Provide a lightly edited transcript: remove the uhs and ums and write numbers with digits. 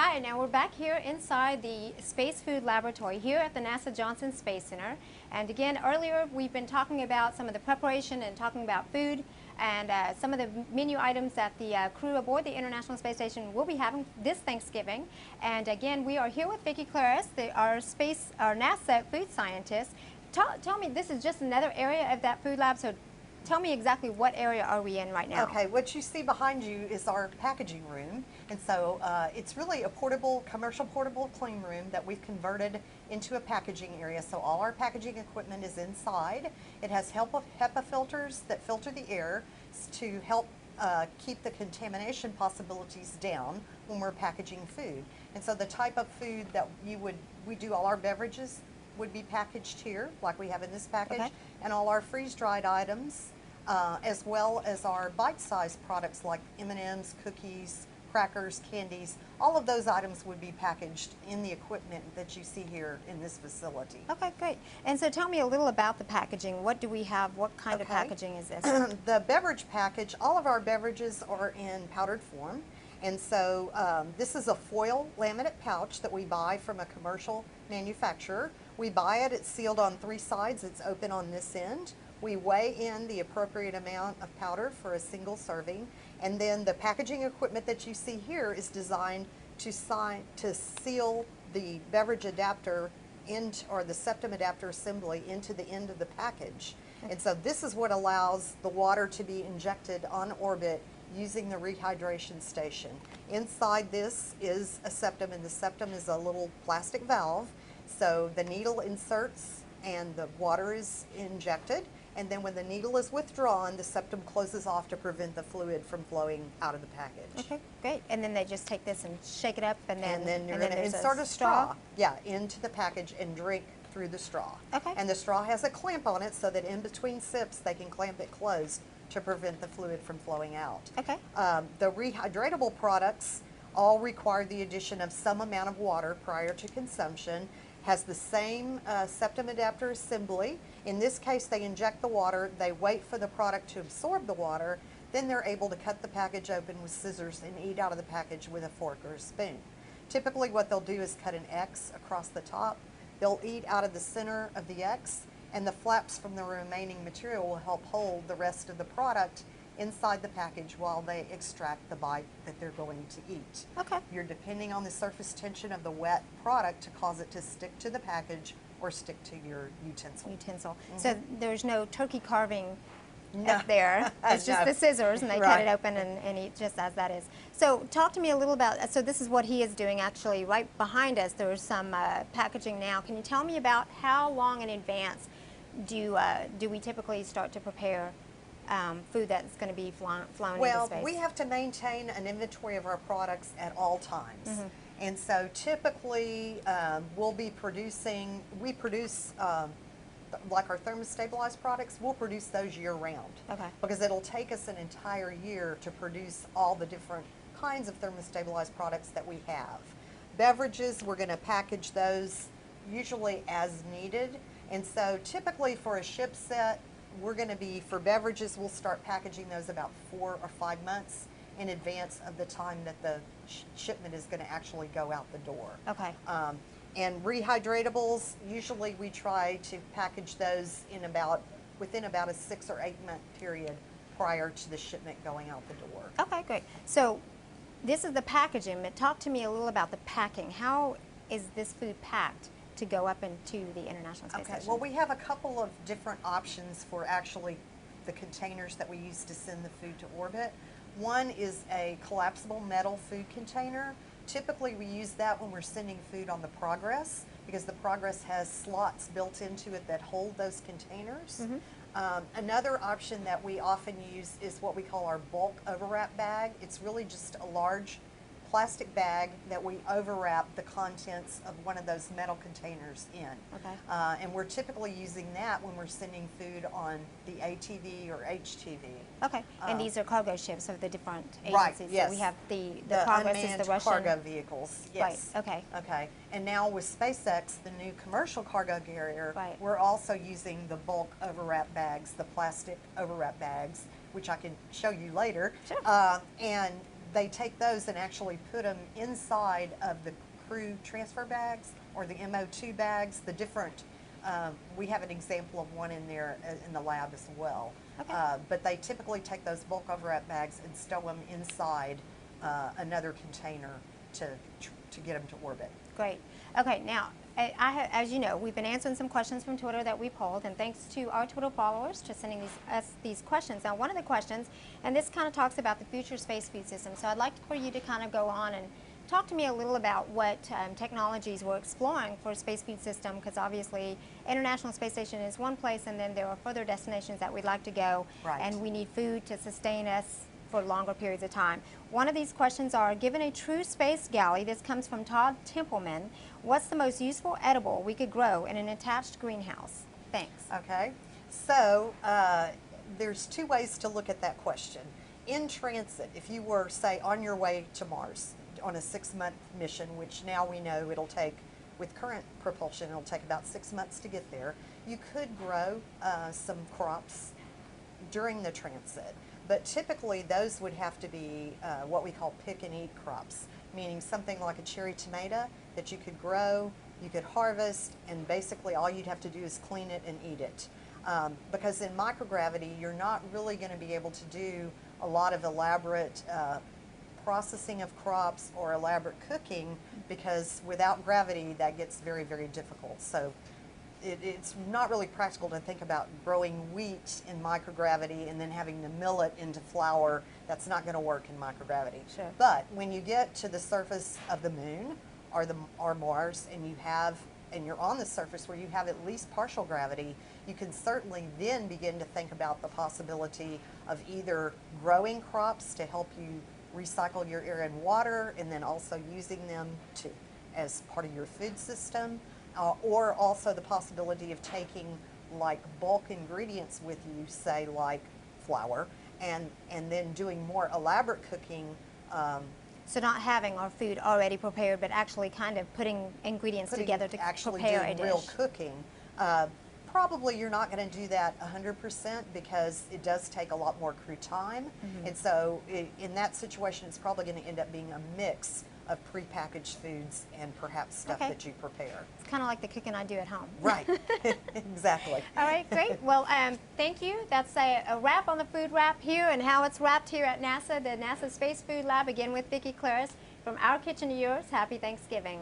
Hi, now we're back here inside the Space Food Laboratory here at the NASA Johnson Space Center. And again, earlier we've been talking about some of the preparation and talking about food and some of the menu items that the crew aboard the International Space Station will be having this Thanksgiving. And again, we are here with Vicki Claris, our NASA food scientist. Tell me, this is just another area of that food lab, so tell me exactly what area are we in right now? Okay, what you see behind you is our packaging room, and so it's really a commercial portable clean room that we've converted into a packaging area. So all our packaging equipment is inside. It has HEPA filters that filter the air to help keep the contamination possibilities down when we're packaging food. And so the type of food that we do all our beverages would be packaged here, like we have in this package, Okay. and all our freeze-dried items, as well as our bite-sized products like M&Ms, cookies, crackers, candies. All of those items would be packaged in the equipment that you see here in this facility. Okay, great. And so tell me a little about the packaging. What do we have? What kind of packaging is this? The beverage package, all of our beverages are in powdered form. And so this is a foil laminate pouch that we buy from a commercial manufacturer. We buy it, it's sealed on three sides, it's open on this end. We weigh in the appropriate amount of powder for a single serving, and then the packaging equipment that you see here is designed to seal the beverage adapter or the septum adapter assembly into the end of the package. And so this is what allows the water to be injected on orbit using the rehydration station. Inside this is a septum, and the septum is a little plastic valve. So the needle inserts and the water is injected, and then when the needle is withdrawn, the septum closes off to prevent the fluid from flowing out of the package. Okay, great. And then they just take this and shake it up, and then you're going to insert a straw, into the package and drink through the straw. Okay. And the straw has a clamp on it so that in between sips they can clamp it closed to prevent the fluid from flowing out. Okay. The rehydratable products all require the addition of some amount of water prior to consumption. Has the same septum adapter assembly. In this case, they inject the water, they wait for the product to absorb the water, then they're able to cut the package open with scissors and eat out of the package with a fork or a spoon. Typically what they'll do is cut an X across the top. They'll eat out of the center of the X, and the flaps from the remaining material will help hold the rest of the product inside the package while they extract the bite that they're going to eat. Okay. You're depending on the surface tension of the wet product to cause it to stick to the package or stick to your utensil. Mm-hmm. So there's no turkey carving No. up there. It's just No. the scissors, and they cut Right. it open and eat just as that is. So talk to me a little about, so this is what he is doing actually. Right behind us, there's some packaging now. Can you tell me about how long in advance do we typically start to prepare food that's going to be flown into space? We have to maintain an inventory of our products at all times. And so typically we produce like our thermostabilized products, we'll produce those year round. Okay. Because it'll take us an entire year to produce all the different kinds of thermostabilized products that we have. Beverages, we're going to package those usually as needed. And so typically for a ship set, for beverages, we'll start packaging those about 4 or 5 months in advance of the time that the shipment is going to actually go out the door. Okay. And rehydratables, usually we try to package those within about a 6 or 8 month period prior to the shipment going out the door. Okay, great. So this is the packaging, but talk to me a little about the packing. How is this food packed to go up into the International Space Station? Well, we have a couple of different options for actually the containers that we use to send the food to orbit. One is a collapsible metal food container. Typically we use that when we're sending food on the Progress, because the Progress has slots built into it that hold those containers. Another option that we often use is what we call our bulk overwrap bag. It's really just a large plastic bag that we overwrap the contents of one of those metal containers in. Okay. And we're typically using that when we're sending food on the ATV or HTV. Okay, and these are cargo ships of the different agencies. Right, yes. So we have the The Progress is unmanned the Russian cargo vehicles, yes. Right, okay. Okay, and now with SpaceX, the new commercial cargo carrier, Right. we're also using the bulk overwrap bags, the plastic overwrap bags, which I can show you later. Sure. And they take those and actually put them inside of the crew transfer bags or the MO2 bags, the different, we have an example of one in there in the lab as well. Okay. But they typically take those bulk overwrap bags and stow them inside another container to get them to orbit. Great. Okay, now, as you know, we've been answering some questions from Twitter that we polled, and thanks to our Twitter followers for sending us these questions. Now, one of the questions, and this kind of talks about the future space food system, so I'd like for you to kind of go on and talk to me a little about what technologies we're exploring for a space food system, because obviously International Space Station is one place, and then there are further destinations that we'd like to go, Right. and we need food to sustain us for longer periods of time. One of these questions are, given a true space galley, this comes from Todd Templeman, what's the most useful edible we could grow in an attached greenhouse? Thanks. Okay, so there's two ways to look at that question. In transit, if you were, say, on your way to Mars on a 6-month mission, which now we know it'll take, with current propulsion, it'll take about 6 months to get there, you could grow some crops during the transit. But typically those would have to be what we call pick and eat crops, meaning something like a cherry tomato that you could grow, you could harvest, and basically all you'd have to do is clean it and eat it. Because in microgravity, you're not really going to be able to do a lot of elaborate processing of crops or elaborate cooking, because without gravity that gets very, very difficult. So it's not really practical to think about growing wheat in microgravity and then having to mill it into flour. That's not going to work in microgravity. Sure. But when you get to the surface of the moon or Mars, and you're on the surface where you have at least partial gravity, you can certainly then begin to think about the possibility of either growing crops to help you recycle your air and water, and then also using them as part of your food system. Or also the possibility of taking like bulk ingredients with you, say like flour, and then doing more elaborate cooking. So not having our food already prepared, but actually kind of putting ingredients together to prepare a dish. Real cooking. Probably you're not going to do that 100% because it does take a lot more crew time. Mm-hmm. And so in that situation, it's probably going to end up being a mix of prepackaged foods and perhaps stuff that you prepare. It's kind of like the cooking I do at home. Right, exactly. All right, great. Well, thank you. That's a wrap on the food wrap here and how it's wrapped here at NASA, the NASA Space Food Lab, again with Vicki Claris. From our kitchen to yours, happy Thanksgiving.